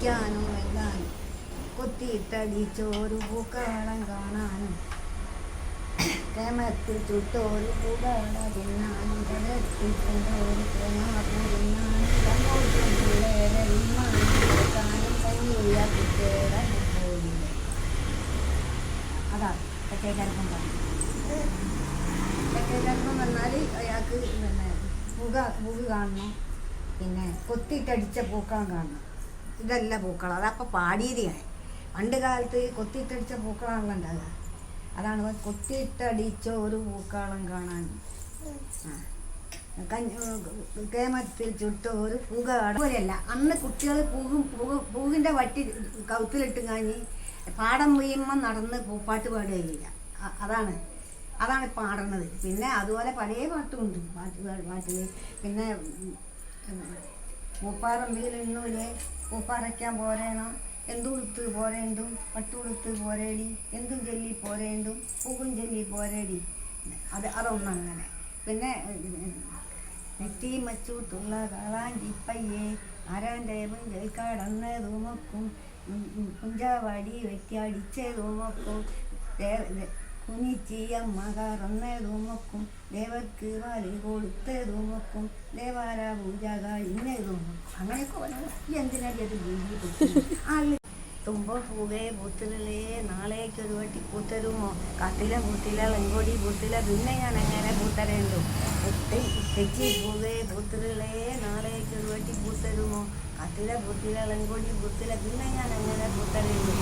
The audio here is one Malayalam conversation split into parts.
കുളിക്കാനും എങ്ങാനും കൊത്തിയിട്ടടിച്ചോരു പൂക്കാളം കാണാനും പ്രേമത്തിൽ ചുട്ടോരു പൂകാള തിന്നാനും കടത്തിക്കൊണ്ടോരു പ്രേമാപൂരിന്നാനും കയ്യ കുട്ടിയുടെ പോയില്ലേ. അതാണ് തെക്കേക്കരപ്പം പറഞ്ഞു. തെക്കേക്കരപ്പം വന്നാൽ അയാൾക്ക് പിന്നെ പൂവ് കാണണം, പിന്നെ കൊത്തിയിട്ടടിച്ച പൂക്കളം കാണണം. ഇതല്ല പൂക്കളം, അതപ്പോൾ പാടിയതാണ്. പണ്ട് കാലത്ത് കൊത്തിയിട്ടടിച്ച പൂക്കളാണല്ലോ ഉണ്ടാകുക. അതാണ് കൊത്തിയിട്ടടിച്ച ഒരു പൂക്കളം കാണാൻ. കേമത്തിൽ ചുട്ട ഒരു പൂക പോലെയല്ല. അന്ന് കുട്ടികൾ പൂവിൻ്റെ വട്ടി കൗത്തിലിട്ട് കഴിഞ്ഞ് പാടം വീയുമ്പം നടന്ന് പൂപ്പാട്ട് പാടുകയില്ല. അതാണ് പാടുന്നത്. പിന്നെ അതുപോലെ പല പാട്ടുമുണ്ട്. പാട്ടിൽ പിന്നെ പൂപ്പാറമ്പിയിൽ ഇന്നൂലെ പൂപ്പാറയ്ക്കാൻ പോരേണം, എന്തുടുത്ത് പോരേണ്ടും പട്ടുടുത്ത് പോരേടി, എന്തും ചൊല്ലി പോരേണ്ടും പൂവും ചൊല്ലി പോരേടി. അതൊന്നങ്ങനെ. പിന്നെ നെറ്റി മച്ചൂട്ടുള്ള കളാഞ്ചിപ്പയ്യെ ആരാൻ്റെ മുഞ്ചൽ കടന്നതുമൊക്കും കുഞ്ചാവാടി വെറ്റിയടിച്ചതുമൊക്കും കുനിച്ചിയമ്മ കറന്നതുമൊക്കും ദേവർക്ക് പാല് കൊടുത്തതുമൊക്കും ദേവാല പൂജ കഴിഞ്ഞതുമൊക്കും അങ്ങനെയൊക്കെ പറഞ്ഞു. എന്തിനല്ലേ അത് വീതി തുമ്പ പൂവേ പൂത്തിലേ നാളേക്കൊരു വട്ടി പൂത്തരുമോ കത്തില പൂത്തില ലങ്കോടി പൂത്തില പിന്നെ ഞാൻ എങ്ങനെ പൂത്തരേണ്ടു തെച്ചി പൂവേ പൂത്തിലേ നാളേക്കൊരു വട്ടി പൂത്തരുമോ കത്തില പൂത്തില ലങ്കോടി പൂത്തില പിന്നെ ഞാൻ എങ്ങനെ പൂത്തരേണ്ടു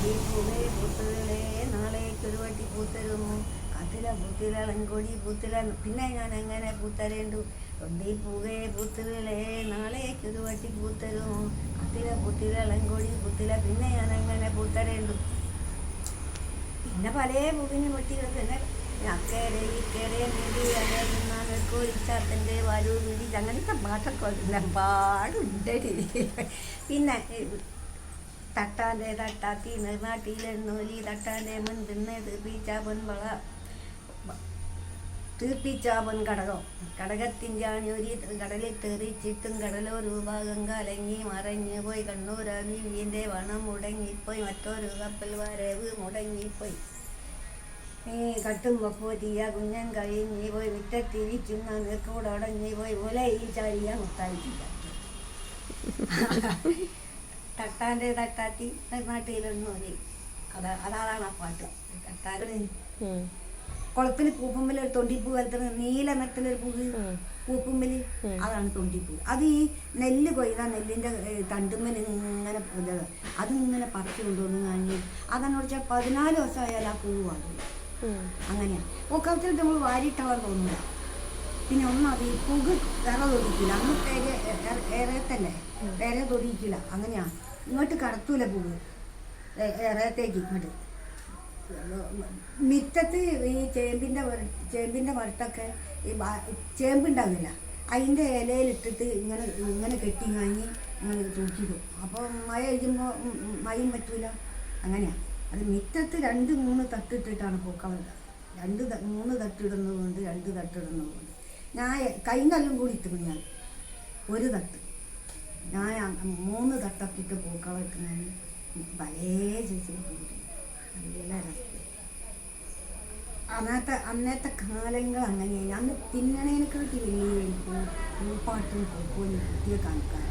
ഈ പൂവേ പൂത്തിലേ നാളേക്കൊരു വട്ടി പൂത്തരുമോ കത്തില പൂത്തില ലങ്കോടി പൂത്തില പിന്നെ ഞാൻ എങ്ങനെ പൂത്തരേണ്ടു തൊണ്ടി പൂവേ പൂത്തിലേ നാളേക്കൊരു വട്ടി പൂത്തരുമോ കത്തില പൂത്തില ലങ്കോടി പൂത്തില പിന്നെ ഞാൻ എങ്ങനെ പൂത്തരേണ്ടു. പിന്നെ പല പൂവിനെ വെട്ടികൾ തന്നെ അക്കേടെ ഇക്കേടെ നീതി അകോരിച്ചാത്തൻ്റെ വരൂ വിടി അങ്ങനത്തെ പാട്ടൊക്കെ പാടുണ്ട്. പിന്നെ തട്ടാൻ്റെ തട്ടാത്തി നിർനാട്ടിലെന്നോലി തട്ടാൻ്റെ മുൻപിന്ന് തീർപ്പിച്ചാവൻ കടകം കടകത്തിൻ്റെയൊരു കടലിൽ തെറിച്ചിട്ടും കടലോരു ഭാഗം കലങ്ങി മറഞ്ഞു പോയി കണ്ണൂരവീൻ്റെ വണം മുടങ്ങിപ്പോയി മറ്റൊരു കപ്പൽ വരവ് മുടങ്ങിപ്പോയി കട്ടുമ്പോൾ പോറ്റിയ കുഞ്ഞൻ കഴിഞ്ഞു പോയി മുറ്റത്തിരിക്കുന്ന നിൽക്കൂടെ ഉടഞ്ഞു പോയി മുലയിൽ ചാടിയ മുത്തായിട്ടില്ല. തട്ടാൻ്റെ തട്ടാത്തി നാട്ടിലൊന്നൂരി അതാണ് ആ പാട്ട്. തട്ടാൻ്റെ കുളത്തിൽ പൂപ്പുമ്പൽ ഒരു തൊണ്ടിപ്പൂ വലത്തുന്ന നീല നിറത്തിലൊരു പൂപ്പുമ്പൽ അതാണ് തൊണ്ടിപ്പൂ. അത് ഈ നെല്ല് കൊയ്താൽ നെല്ലിൻ്റെ തണ്ടുമ്മൽ ഇങ്ങനെ അതിങ്ങനെ പറിച്ചു കൊണ്ടുവന്ന് കഴിഞ്ഞ് അതെന്നോട് വെച്ചാൽ 14 ദിവസമായാൽ ആ പൂവ് വാങ്ങില്ല. അങ്ങനെയാണ് പൂക്കളത്തിൽ നമ്മൾ വാരിയിട്ടവർ തോന്നില്ല. പിന്നെ ഒന്നത് ഈ പൂവ് വേറെ തൊടിക്കില്ല. അന്ന് ഏറയത്തല്ലേ വേറെ തൊടിക്കില്ല. അങ്ങനെയാണ് ഇങ്ങോട്ട് കടത്തൂല പൂവ് ഏറയത്തേക്ക് ഇങ്ങോട്ട്. മിറ്റത്ത് ഈ ചേമ്പിൻ്റെ വറുത്തൊക്കെ ഈ ചേമ്പുണ്ടാവില്ല, അതിൻ്റെ ഇലയിലിട്ടിട്ട് ഇങ്ങനെ കെട്ടി കഴിഞ്ഞ് തൂക്കിടും. അപ്പോൾ മഴ കഴിയുമ്പോൾ മഴയും പറ്റൂല. അങ്ങനെയാണ് അത്. മിറ്റത്ത് 2-3 തട്ടിട്ടിട്ടാണ് പൂക്കളുണ്ട്. 2-3 തട്ടിടുന്നതുകൊണ്ട് 2 തട്ടിടുന്നതുകൊണ്ട് ഞാൻ കൈകൊല്ലം കൂടി ഇട്ടു. ഞാൻ ഒരു തട്ട് ഞാൻ 3 തട്ടൊക്കെ ഇട്ട് പൂക്കൾ വെക്കുന്നതിന് പല ചേച്ചി കൂടി നല്ല രസം. അന്നത്തെ കാലങ്ങൾ അങ്ങനെയാണ്. അന്ന് തിന്നണേനെക്കാട്ടി വലിയ പൂപ്പാട്ടും പൂപ്പോലും കുട്ടിയെ കാണിക്കാൻ